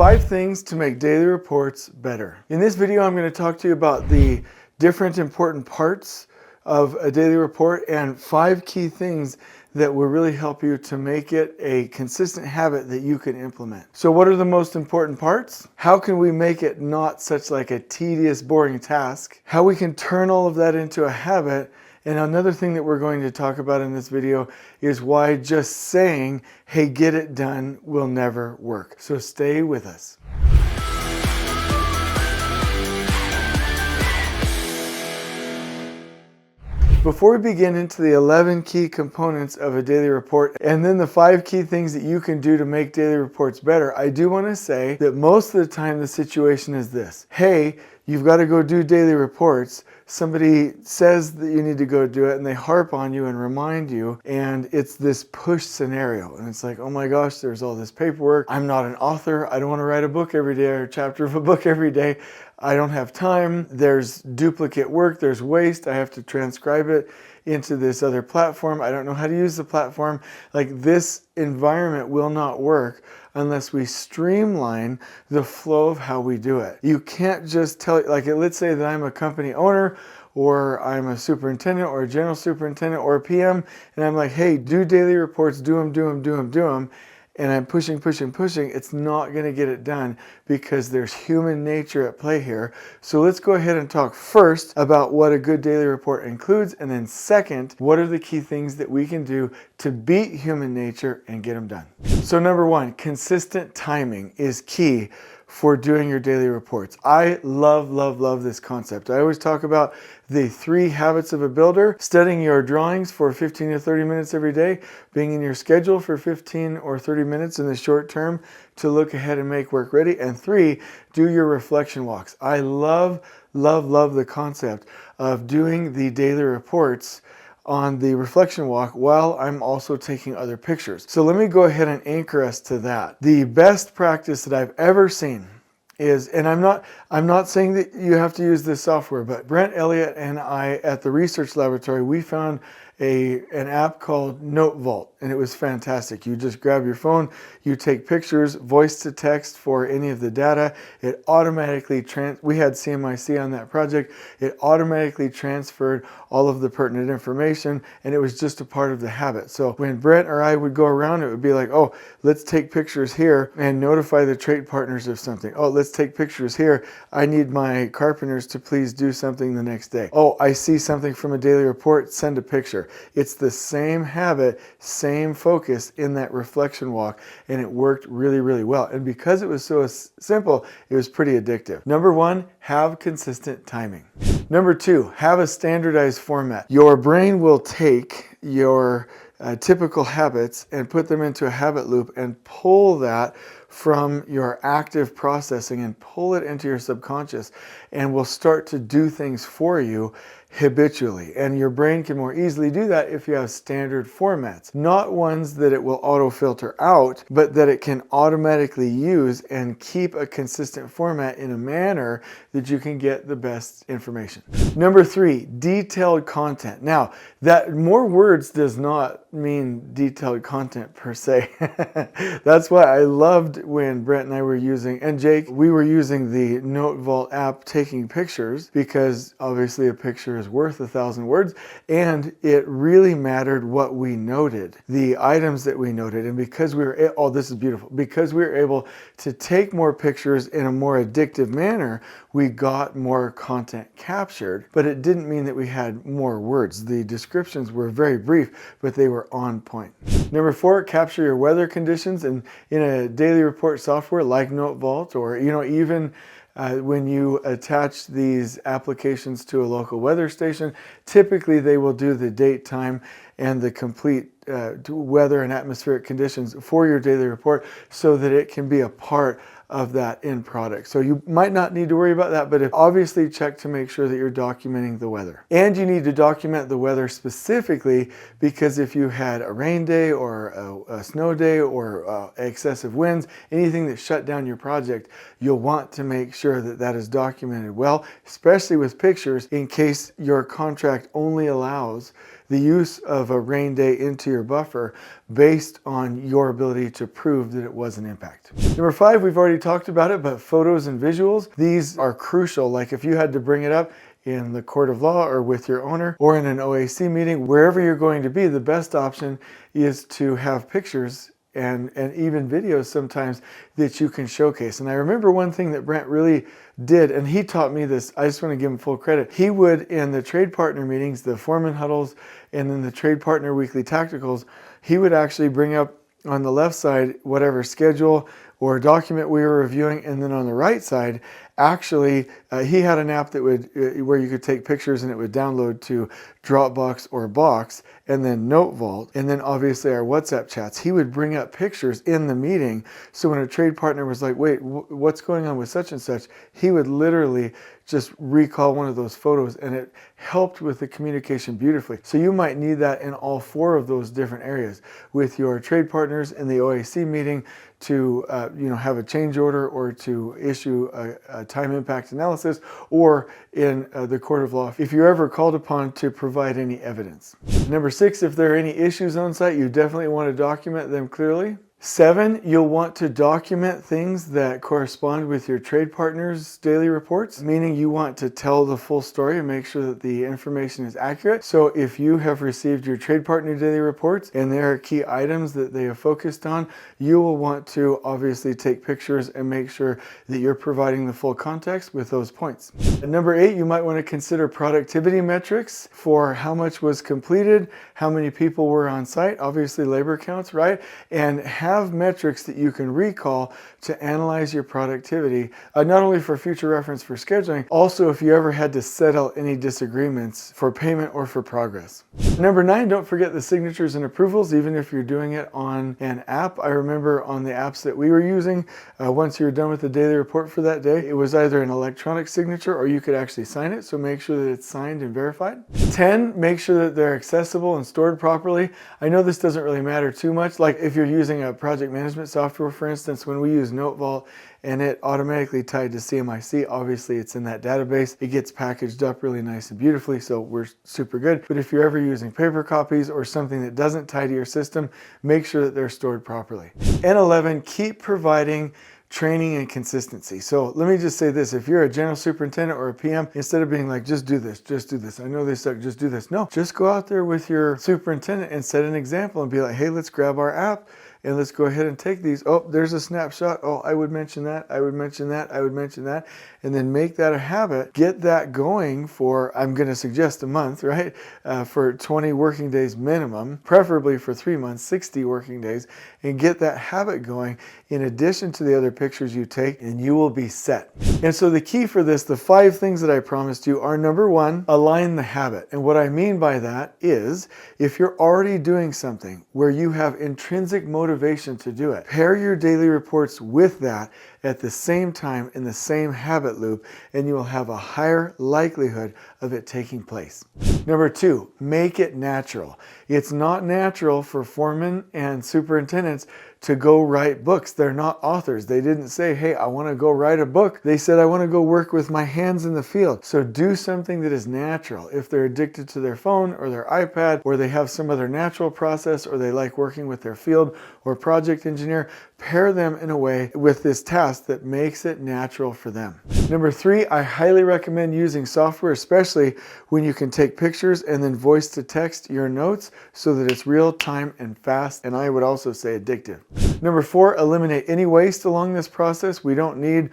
5 things to make daily reports better. In this video, I'm going to talk to you about the different important parts of a daily report and 5 key things that will really help you to make it a consistent habit that you can implement. So what are the most important parts? How can we make it not such like a tedious, boring task? How we can turn all of that into a habit. And another thing that we're going to talk about in this video is why just saying, hey, get it done will never work. So stay with us. Before we begin into the 11 key components of a daily report and then the 5 key things that you can do to make daily reports better, I do want to say that most of the time the situation is this. Hey, you've got to go do daily reports. Somebody says that you need to go do it and they harp on you and remind you, and it's this push scenario. And it's like, oh my gosh, there's all this paperwork. I'm not an author. I don't want to write a book every day or a chapter of a book every day. I don't have time. There's duplicate work. There's waste. I have to transcribe it into this other platform. I don't know how to use the platform. Like, this environment will not work unless we streamline the flow of how we do it. You can't just tell, like, let's say that I'm a company owner or I'm a superintendent or a general superintendent or a PM, and I'm like, hey, do daily reports, do them. And I'm pushing. It's not going to get it done because there's human nature at play here. So let's go ahead and talk first about what a good daily report includes. And then second, what are the key things that we can do to beat human nature and get them done? So number 1, consistent timing is key for doing your daily reports. I love this concept. I always talk about the 3 habits of a builder: studying your drawings for 15 to 30 minutes every day, being in your schedule for 15 or 30 minutes in the short term to look ahead and make work ready, and 3, do your reflection walks. I love the concept of doing the daily reports on the reflection walk while I'm also taking other pictures. So let me go ahead and anchor us to that. The best practice that I've ever seen is, and I'm not saying that you have to use this software, but Brent Elliott and I at the research laboratory, we found an app called Note Vault, and it was fantastic. You just grab your phone, you take pictures, voice to text for any of the data. It automatically we had CMIC on that project. It automatically transferred all of the pertinent information, and it was just a part of the habit. So when Brent or I would go around, it would be like, oh, let's take pictures here and notify the trade partners of something. Oh, let's take pictures here. I need my carpenters to please do something the next day. Oh, I see something from a daily report, send a picture. It's the same habit, same focus in that reflection walk, and it worked really well. And because it was so simple, it was pretty addictive. Number 1, have consistent timing. Number 2, have a standardized format. Your brain will take your typical habits and put them into a habit loop and pull that from your active processing and pull it into your subconscious, and will start to do things for you habitually. And your brain can more easily do that if you have standard formats, not ones that it will auto filter out, but that it can automatically use and keep a consistent format in a manner that you can get the best information. Number 3, detailed content. Now, that more words does not mean detailed content per se. That's why I loved when Brent and I were using, and Jake, we were using the Note Vault app taking pictures, because obviously a picture is worth 1,000 words, and it really mattered what we noted, the items that we noted. And because we were, oh, this is beautiful, because we were able to take more pictures in a more addictive manner, we got more content captured, but it didn't mean that we had more words. The descriptions were very brief, but they were on point. Number 4, capture your weather conditions. And in a daily report software like Note Vault, or even when you attach these applications to a local weather station, typically they will do the date, time, and the complete weather and atmospheric conditions for your daily report so that it can be a part of that end product. So you might not need to worry about that, but obviously check to make sure that you're documenting the weather. And you need to document the weather specifically, because if you had a rain day or a snow day or excessive winds, anything that shut down your project, you'll want to make sure that that is documented well, especially with pictures, in case your contract only allows the use of a rain day into your buffer based on your ability to prove that it was an impact. Number 5, we've already talked about it, but photos and visuals, these are crucial. Like if you had to bring it up in the court of law or with your owner or in an OAC meeting, wherever you're going to be, the best option is to have pictures and even videos sometimes that you can showcase. And I remember one thing that Brent really did, and he taught me this, I just want to give him full credit. He would, in the trade partner meetings, the foreman huddles, and then the trade partner weekly tacticals, he would actually bring up on the left side whatever schedule or document we were reviewing, and then on the right side, actually, he had an app that would where you could take pictures and it would download to Dropbox or Box, and then Note Vault, and then obviously our WhatsApp chats. He would bring up pictures in the meeting, so when a trade partner was like, wait, what's going on with such and such, he would literally just recall one of those photos, and it helped with the communication beautifully. So you might need that in all 4 of those different areas with your trade partners in the OAC meeting to have a change order or to issue a time impact analysis, or in the court of law if you're ever called upon to provide any evidence. Number 6, if there are any issues on site, you definitely want to document them clearly. 7, you'll want to document things that correspond with your trade partner's daily reports, meaning you want to tell the full story and make sure that the information is accurate. So if you have received your trade partner daily reports and there are key items that they have focused on, you will want to obviously take pictures and make sure that you're providing the full context with those points. And number 8, you might want to consider productivity metrics for how much was completed, how many people were on site, obviously labor counts, right? And have metrics that you can recall to analyze your productivity, not only for future reference for scheduling, also if you ever had to settle any disagreements for payment or for progress. Number 9, don't forget the signatures and approvals, even if you're doing it on an app. I remember on the apps that we were using, once you were done with the daily report for that day, it was either an electronic signature or you could actually sign it, so make sure that it's signed and verified. 10, make sure that they're accessible and stored properly. I know this doesn't really matter too much, like if you're using a project management software, for instance, when we use Note Vault and it automatically tied to CMIC, obviously it's in that database. It gets packaged up really nice and beautifully, so we're super good. But if you're ever using paper copies or something that doesn't tie to your system, make sure that they're stored properly. And 11, keep providing training and consistency. So let me just say this, if you're a general superintendent or a PM, instead of being like, just do this, I know they suck, just do this. No, just go out there with your superintendent and set an example and be like, hey, let's grab our app and let's go ahead and take these. Oh, there's a snapshot. Oh, I would mention that. I would mention that. I would mention that. And then make that a habit. Get that going for, I'm going to suggest a month, right? For 20 working days minimum, preferably for 3 months, 60 working days, and get that habit going in addition to the other pictures you take, and you will be set. And so the key for this, the 5 things that I promised you are, number 1, align the habit. And what I mean by that is, if you're already doing something where you have intrinsic motivation to do it, pair your daily reports with that at the same time in the same habit loop, and you will have a higher likelihood of it taking place. Number 2, make it natural. It's not natural for foremen and superintendents to go write books. They're not authors. They didn't say, hey, I want to go write a book. They said, I want to go work with my hands in the field. So do something that is natural. If they're addicted to their phone or their iPad, or they have some other natural process, or they like working with their field or project engineer, pair them in a way with this task that makes it natural for them. Number 3, I highly recommend using software, especially when you can take pictures and then voice to text your notes so that it's real time and fast, and I would also say addictive. Number 4, eliminate any waste along this process. We don't need,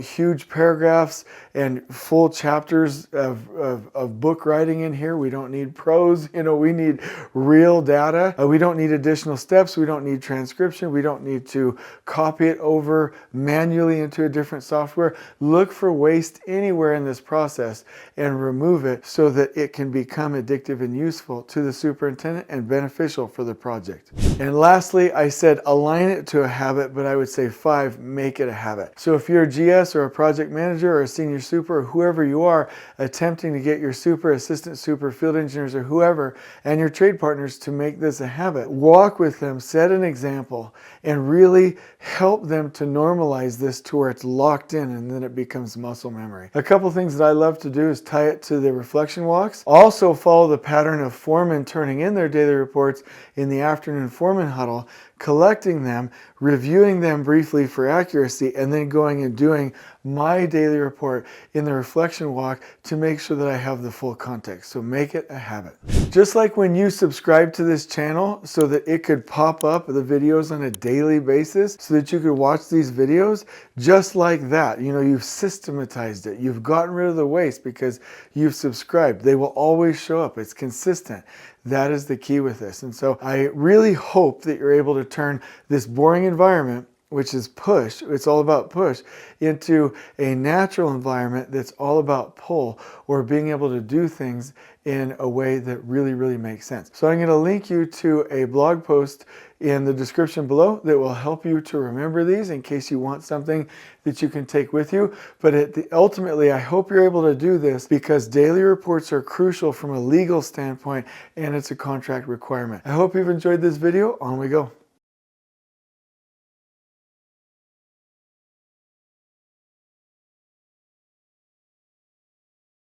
huge paragraphs and full chapters of book writing in here. We don't need prose. We need real data. We don't need additional steps. We don't need transcription. We don't need to copy it over manually into a different software. Look for waste anywhere in this process and remove it so that it can become addictive and useful to the superintendent and beneficial for the project. And lastly, I said align it to a habit, but I would say 5, make it a habit. So if you're a GS or a project manager or a senior super or whoever you are attempting to get your super, assistant super, field engineers or whoever and your trade partners to make this a habit, walk with them, set an example, and really help them to normalize this to where it's locked in and then it becomes muscle memory. A couple things that I love to do is tie it to the reflection walks. Also follow the pattern of foremen turning in their daily reports in the afternoon foreman huddle, collecting them, reviewing them briefly for accuracy, and then going and doing my daily report in the reflection walk to make sure that I have the full context. So make it a habit. Just like when you subscribe to this channel so that it could pop up the videos on a daily basis so that you could watch these videos, just like that, you've systematized it. You've gotten rid of the waste because you've subscribed. They will always show up. It's consistent. That is the key with this. And so I really hope that you're able to turn this boring environment, which is push, it's all about push, into a natural environment that's all about pull, or being able to do things in a way that really, really makes sense. So I'm going to link you to a blog post in the description below that will help you to remember these in case you want something that you can take with you. But ultimately, I hope you're able to do this because daily reports are crucial from a legal standpoint and it's a contract requirement. I hope you've enjoyed this video. On we go.